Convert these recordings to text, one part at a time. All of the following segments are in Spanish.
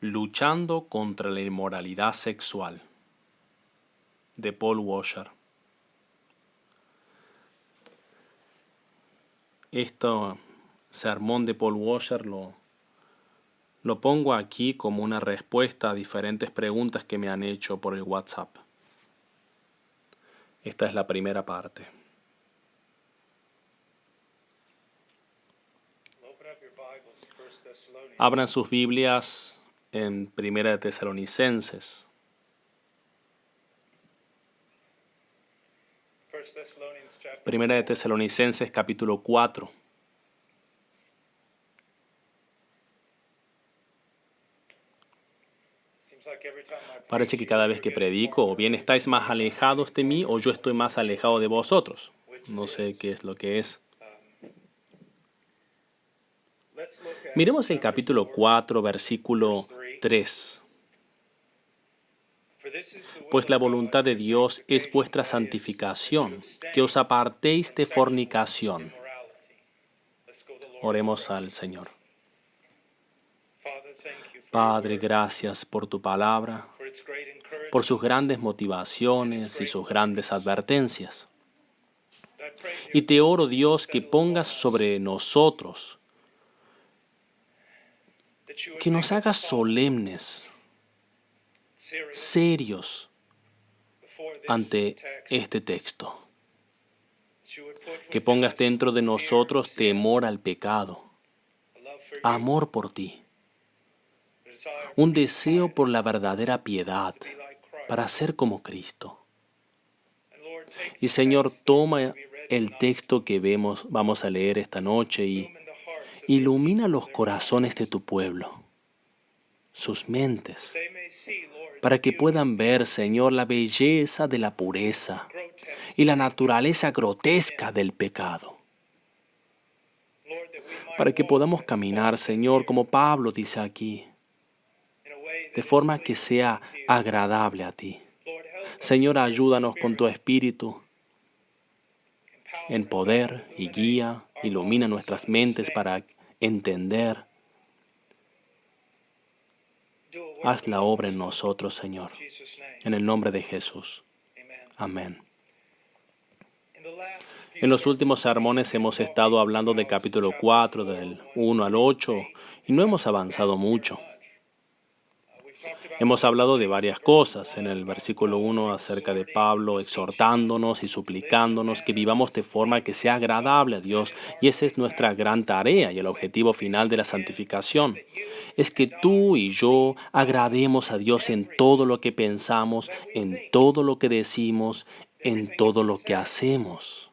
Luchando contra la inmoralidad sexual, de Paul Washer. Este sermón de Paul Washer lo pongo aquí como una respuesta a diferentes preguntas que me han hecho por el WhatsApp. Esta es la primera parte. Abran sus Biblias en Primera de Tesalonicenses. Primera de Tesalonicenses capítulo 4. Parece que cada vez que predico, o bien estáis más alejados de mí, o yo estoy más alejado de vosotros. No sé qué es lo que es. Miremos el capítulo 4, versículo 3. Pues la voluntad de Dios es vuestra santificación, que os apartéis de fornicación. Oremos al Señor. Padre, gracias por tu palabra, por sus grandes motivaciones y sus grandes advertencias. Y te oro, Dios, que pongas sobre nosotros, que nos hagas solemnes, serios ante este texto. Que pongas dentro de nosotros temor al pecado, amor por ti, un deseo por la verdadera piedad, para ser como Cristo. Y Señor, toma el texto que vamos a leer esta noche y ilumina los corazones de tu pueblo, sus mentes, para que puedan ver, Señor, la belleza de la pureza y la naturaleza grotesca del pecado. Para que podamos caminar, Señor, como Pablo dice aquí, de forma que sea agradable a ti. Señor, ayúdanos con tu Espíritu en poder y guía, ilumina nuestras mentes para entender. Haz la obra en nosotros, Señor, en el nombre de Jesús. Amén. En los últimos sermones hemos estado hablando del capítulo 4, del 1 al 8, y no hemos avanzado mucho. Hemos hablado de varias cosas. En el versículo 1 acerca de Pablo exhortándonos y suplicándonos que vivamos de forma que sea agradable a Dios. Y esa es nuestra gran tarea y el objetivo final de la santificación. Es que tú y yo agrademos a Dios en todo lo que pensamos, en todo lo que decimos, en todo lo que hacemos.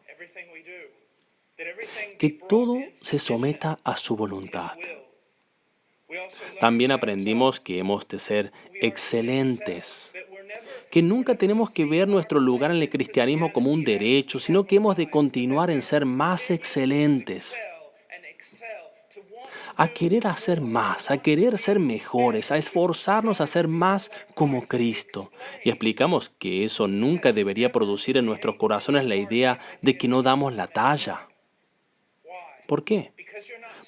Que todo se someta a su voluntad. También aprendimos que hemos de ser excelentes, que nunca tenemos que ver nuestro lugar en el cristianismo como un derecho, sino que hemos de continuar en ser más excelentes, a querer hacer más, a querer ser mejores, a esforzarnos a ser más como Cristo. Y explicamos que eso nunca debería producir en nuestros corazones la idea de que no damos la talla. ¿Por qué?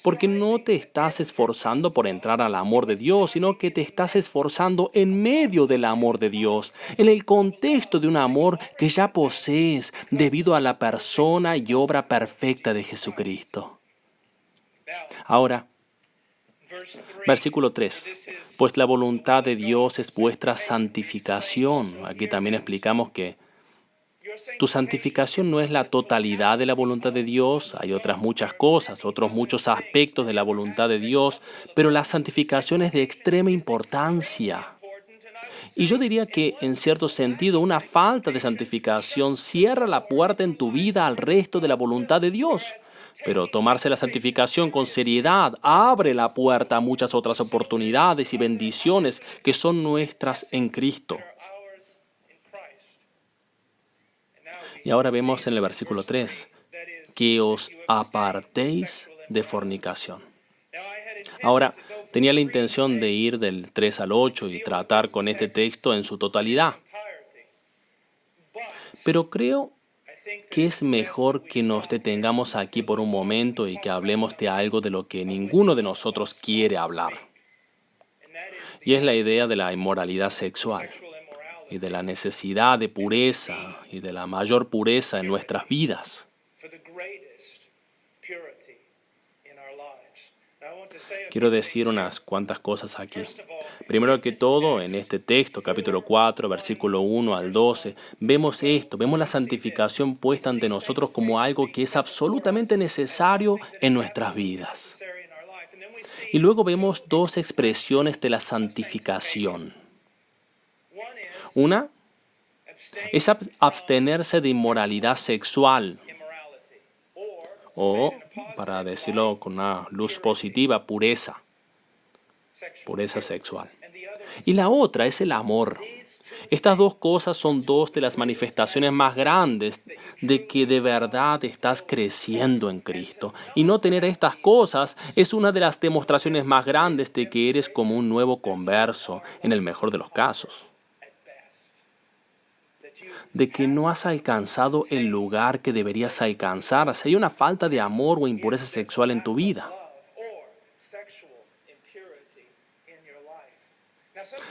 Porque no te estás esforzando por entrar al amor de Dios, sino que te estás esforzando en medio del amor de Dios, en el contexto de un amor que ya posees debido a la persona y obra perfecta de Jesucristo. Ahora, versículo 3. Pues la voluntad de Dios es vuestra santificación. Aquí también explicamos que tu santificación no es la totalidad de la voluntad de Dios, hay otras muchas cosas, otros muchos aspectos de la voluntad de Dios, pero la santificación es de extrema importancia. Y yo diría que, en cierto sentido, una falta de santificación cierra la puerta en tu vida al resto de la voluntad de Dios. Pero tomarse la santificación con seriedad abre la puerta a muchas otras oportunidades y bendiciones que son nuestras en Cristo. Y ahora vemos en el versículo 3, que os apartéis de fornicación. Ahora, tenía la intención de ir del 3 al 8 y tratar con este texto en su totalidad. Pero creo que es mejor que nos detengamos aquí por un momento y que hablemos de algo de lo que ninguno de nosotros quiere hablar. Y es la idea de la inmoralidad sexual y de la necesidad de pureza y de la mayor pureza en nuestras vidas. Quiero decir unas cuantas cosas aquí. Primero que todo, en este texto, capítulo 4, versículo 1 al 12, vemos esto, vemos la santificación puesta ante nosotros como algo que es absolutamente necesario en nuestras vidas. Y luego vemos dos expresiones de la santificación. Una es abstenerse de inmoralidad sexual, o, para decirlo con una luz positiva, pureza sexual. Y la otra es el amor. Estas dos cosas son dos de las manifestaciones más grandes de que de verdad estás creciendo en Cristo. Y no tener estas cosas es una de las demostraciones más grandes de que eres como un nuevo converso, en el mejor de los casos. De que no has alcanzado el lugar que deberías alcanzar. Si hay una falta de amor o impureza sexual en tu vida.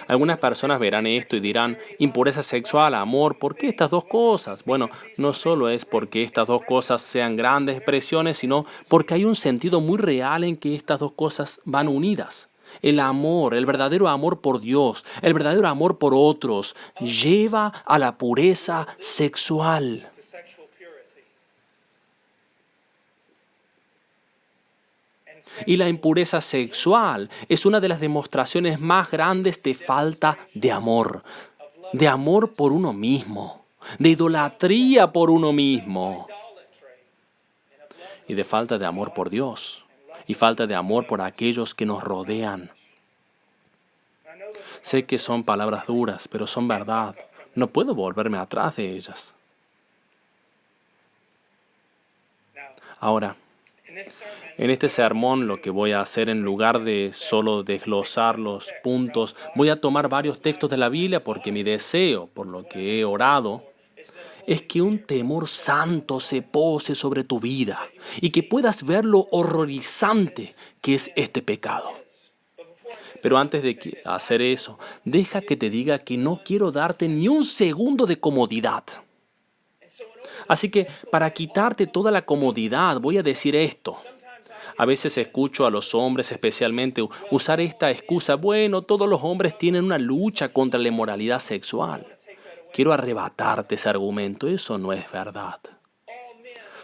Algunas personas verán esto y dirán, impureza sexual, amor, ¿por qué estas dos cosas? Bueno, no solo es porque estas dos cosas sean grandes expresiones, sino porque hay un sentido muy real en que estas dos cosas van unidas. El amor, el verdadero amor por Dios, el verdadero amor por otros, lleva a la pureza sexual. Y la impureza sexual es una de las demostraciones más grandes de falta de amor por uno mismo, de idolatría por uno mismo, y de falta de amor por Dios, y falta de amor por aquellos que nos rodean. Sé que son palabras duras, pero son verdad. No puedo volverme atrás de ellas. Ahora, en este sermón lo que voy a hacer, en lugar de solo desglosar los puntos, voy a tomar varios textos de la Biblia porque mi deseo, por lo que he orado, es que un temor santo se pose sobre tu vida y que puedas ver lo horrorizante que es este pecado. Pero antes de hacer eso, deja que te diga que no quiero darte ni un segundo de comodidad. Así que para quitarte toda la comodidad voy a decir esto. A veces escucho a los hombres especialmente usar esta excusa, bueno, todos los hombres tienen una lucha contra la inmoralidad sexual. Quiero arrebatarte ese argumento, eso no es verdad.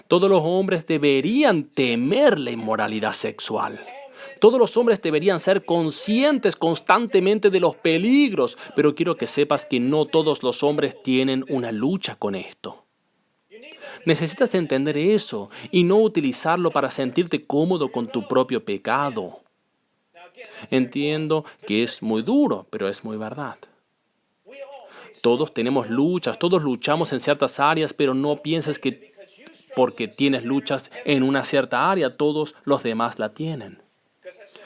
Todos los hombres deberían temer la inmoralidad sexual. Todos los hombres deberían ser conscientes constantemente de los peligros, pero quiero que sepas que no todos los hombres tienen una lucha con esto. Necesitas entender eso y no utilizarlo para sentirte cómodo con tu propio pecado. Entiendo que es muy duro, pero es muy verdad. Todos tenemos luchas, todos luchamos en ciertas áreas, pero no pienses que porque tienes luchas en una cierta área, todos los demás la tienen.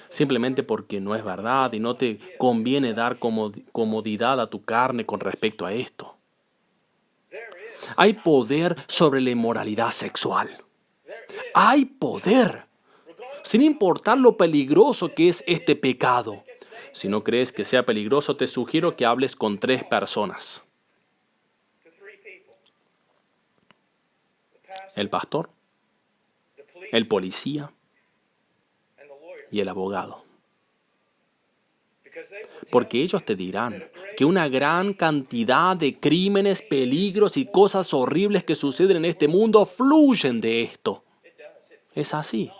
Simplemente porque no es verdad y no te conviene dar comodidad a tu carne con respecto a esto. Hay poder sobre la inmoralidad sexual. Hay poder, sin importar lo peligroso que es este pecado. Si no crees que sea peligroso, te sugiero que hables con 3 personas. El pastor, el policía y el abogado. Porque ellos te dirán que una gran cantidad de crímenes, peligros y cosas horribles que suceden en este mundo fluyen de esto. Es así.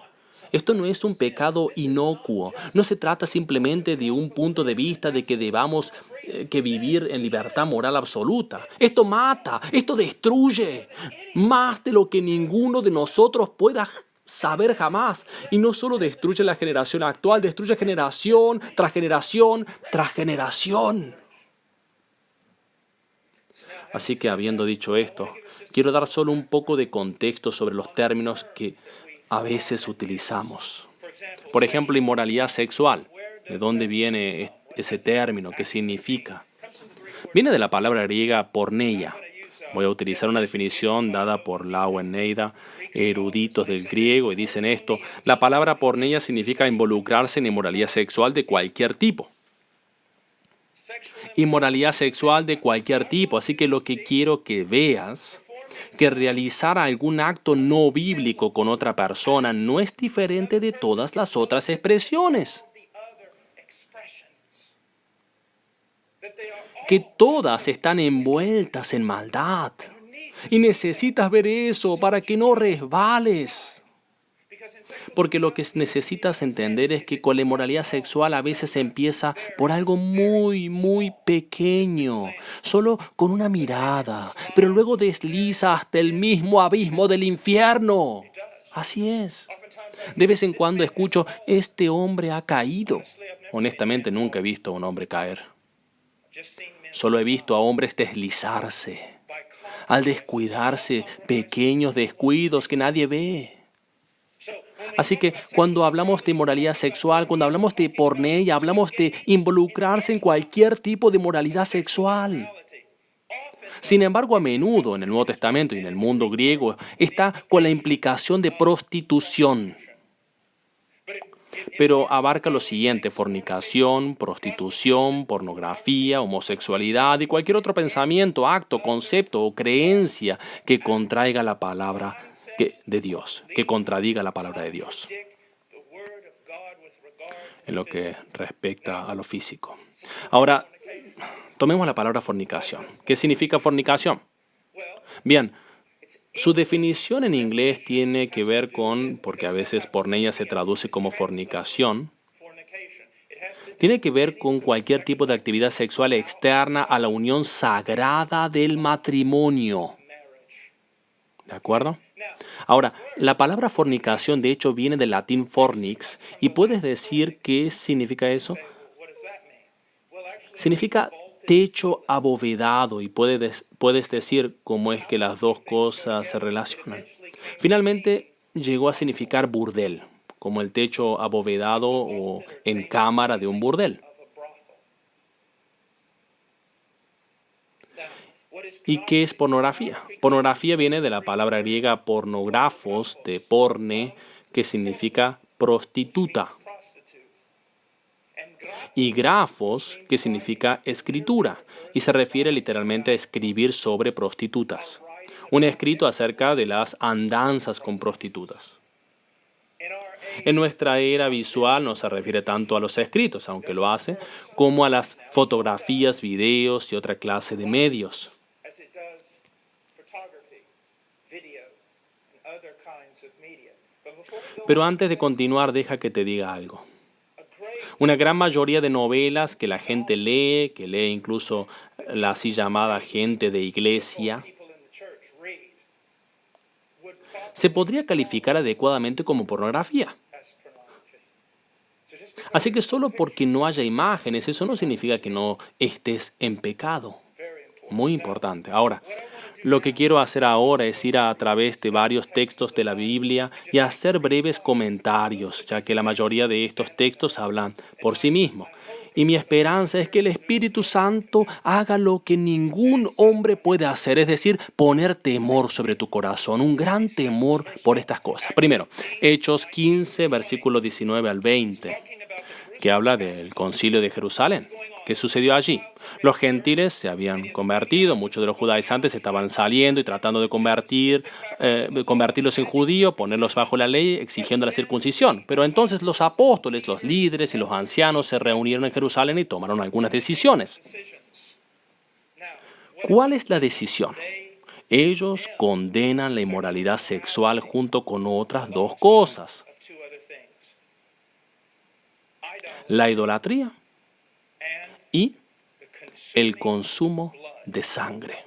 Esto no es un pecado inocuo. No se trata simplemente de un punto de vista de que debamos que vivir en libertad moral absoluta. Esto mata, esto destruye, más de lo que ninguno de nosotros pueda saber jamás. Y no solo destruye la generación actual, destruye generación tras generación tras generación. Así que habiendo dicho esto, quiero dar solo un poco de contexto sobre los términos que a veces utilizamos. Por ejemplo, inmoralidad sexual. ¿De dónde viene ese término? ¿Qué significa? Viene de la palabra griega porneia. Voy a utilizar una definición dada por Lau y Neida, eruditos del griego, y dicen esto. La palabra porneia significa involucrarse en inmoralidad sexual de cualquier tipo. Inmoralidad sexual de cualquier tipo. Así que lo que quiero que veas, que realizar algún acto no bíblico con otra persona no es diferente de todas las otras expresiones, que todas están envueltas en maldad. Y necesitas ver eso para que no resbales. Porque lo que necesitas entender es que con la inmoralidad sexual a veces empieza por algo muy, muy pequeño, solo con una mirada, pero luego desliza hasta el mismo abismo del infierno. Así es. De vez en cuando escucho, este hombre ha caído. Honestamente, nunca he visto a un hombre caer. Solo he visto a hombres deslizarse, al descuidarse, pequeños descuidos que nadie ve. Así que cuando hablamos de inmoralidad sexual, cuando hablamos de pornea, hablamos de involucrarse en cualquier tipo de moralidad sexual. Sin embargo, a menudo en el Nuevo Testamento y en el mundo griego está con la implicación de prostitución. Pero abarca lo siguiente: fornicación, prostitución, pornografía, homosexualidad y cualquier otro pensamiento, acto, concepto o creencia que contraiga la palabra de Dios, que contradiga la palabra de Dios en lo que respecta a lo físico. Ahora, tomemos la palabra fornicación. ¿Qué significa fornicación? Bien, su definición en inglés tiene que ver con, porque a veces porneia se traduce como fornicación, tiene que ver con cualquier tipo de actividad sexual externa a la unión sagrada del matrimonio. ¿De acuerdo? Ahora, la palabra fornicación de hecho viene del latín fornix y puedes decir qué significa eso. Significa techo abovedado y puedes decir cómo es que las dos cosas se relacionan. Finalmente llegó a significar burdel, como el techo abovedado o en cámara de un burdel. ¿Y qué es pornografía? Pornografía viene de la palabra griega pornografos, de porne, que significa prostituta, y grafos, que significa escritura, y se refiere literalmente a escribir sobre prostitutas. Un escrito acerca de las andanzas con prostitutas. En nuestra era visual no se refiere tanto a los escritos, aunque lo hace, como a las fotografías, videos y otra clase de medios. Pero antes de continuar, deja que te diga algo. Una gran mayoría de novelas que la gente lee, que lee incluso la así llamada gente de iglesia, se podría calificar adecuadamente como pornografía. Así que solo porque no haya imágenes, eso no significa que no estés en pecado. Muy importante. Ahora, lo que quiero hacer ahora es ir a través de varios textos de la Biblia y hacer breves comentarios, ya que la mayoría de estos textos hablan por sí mismos. Y mi esperanza es que el Espíritu Santo haga lo que ningún hombre puede hacer, es decir, poner temor sobre tu corazón, un gran temor por estas cosas. Primero, Hechos 15, versículo 19 al 20, que habla del concilio de Jerusalén. ¿Qué sucedió allí? Los gentiles se habían convertido, muchos de los judaizantes estaban saliendo y tratando de convertirlos en judíos, ponerlos bajo la ley, exigiendo la circuncisión. Pero entonces los apóstoles, los líderes y los ancianos se reunieron en Jerusalén y tomaron algunas decisiones. ¿Cuál es la decisión? Ellos condenan la inmoralidad sexual junto con otras dos cosas: la idolatría y el consumo de sangre.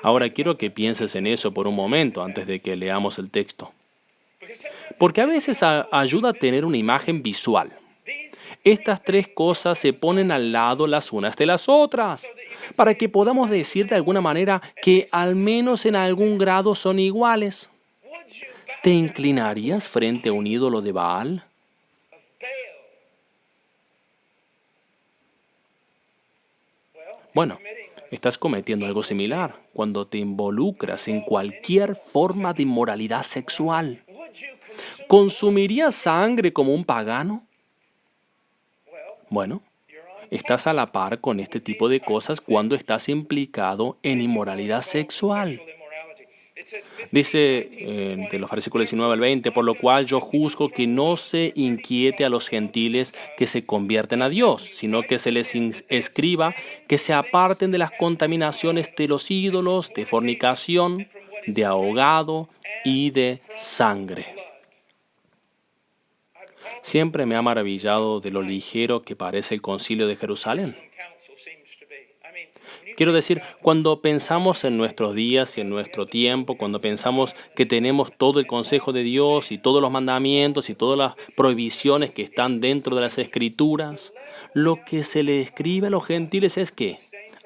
Ahora quiero que pienses en eso por un momento antes de que leamos el texto. Porque a veces ayuda a tener una imagen visual. Estas tres cosas se ponen al lado las unas de las otras, para que podamos decir de alguna manera que al menos en algún grado son iguales. ¿Te inclinarías frente a un ídolo de Baal? Bueno, estás cometiendo algo similar cuando te involucras en cualquier forma de inmoralidad sexual. ¿Consumirías sangre como un pagano? Bueno, estás a la par con este tipo de cosas cuando estás implicado en inmoralidad sexual. Dice de los versículos 19 al 20, por lo cual yo juzgo que no se inquiete a los gentiles que se convierten a Dios, sino que se les escriba que se aparten de las contaminaciones de los ídolos, de fornicación, de ahogado y de sangre. Siempre me ha maravillado de lo ligero que parece el Concilio de Jerusalén. Quiero decir, cuando pensamos en nuestros días y en nuestro tiempo, cuando pensamos que tenemos todo el consejo de Dios y todos los mandamientos y todas las prohibiciones que están dentro de las Escrituras, lo que se le escribe a los gentiles es que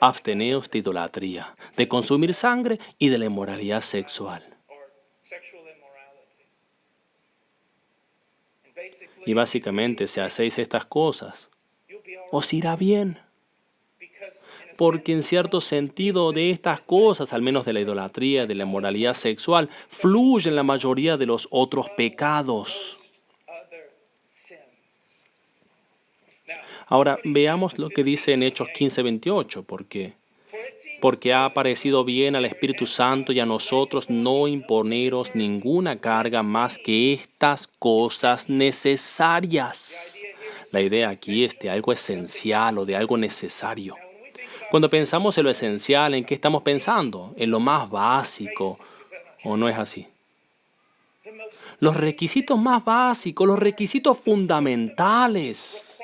absteneos de idolatría, de consumir sangre y de la inmoralidad sexual. Y básicamente, si hacéis estas cosas, os irá bien. Porque en cierto sentido de estas cosas, al menos de la idolatría, de la inmoralidad sexual, fluyen la mayoría de los otros pecados. Ahora veamos lo que dice en Hechos 15:28, porque ha parecido bien al Espíritu Santo y a nosotros no imponeros ninguna carga más que estas cosas necesarias. La idea aquí es de algo esencial o de algo necesario. Cuando pensamos en lo esencial, ¿en qué estamos pensando? En lo más básico, ¿o no es así? Los requisitos más básicos, los requisitos fundamentales.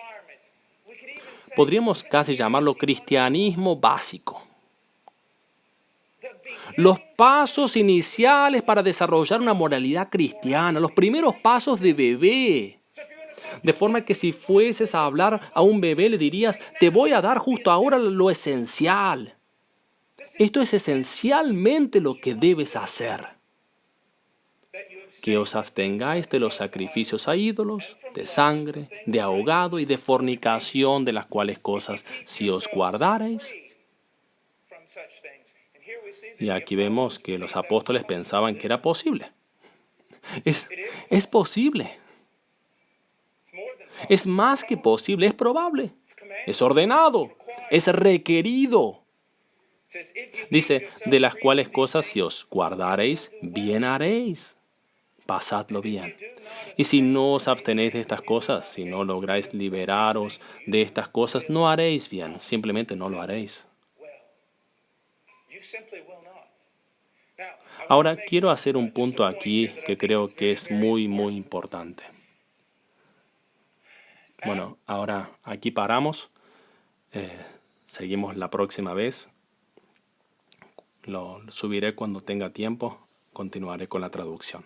Podríamos casi llamarlo cristianismo básico. Los pasos iniciales para desarrollar una moralidad cristiana, los primeros pasos de bebé. De forma que si fueses a hablar a un bebé le dirías, te voy a dar justo ahora lo esencial. Esto es esencialmente lo que debes hacer. Que os abstengáis de los sacrificios a ídolos, de sangre, de ahogado y de fornicación, de las cuales cosas si os guardareis. Y aquí vemos que los apóstoles pensaban que era posible. Es posible. Es más que posible, es probable. Es ordenado, es requerido. Dice, de las cuales cosas si os guardareis, bien haréis. Pasadlo bien. Y si no os abstenéis de estas cosas, si no lográis liberaros de estas cosas, no haréis bien, simplemente no lo haréis. Ahora quiero hacer un punto aquí que creo que es muy, muy importante. Bueno, ahora aquí paramos. Seguimos la próxima vez. Lo subiré cuando tenga tiempo. Continuaré con la traducción.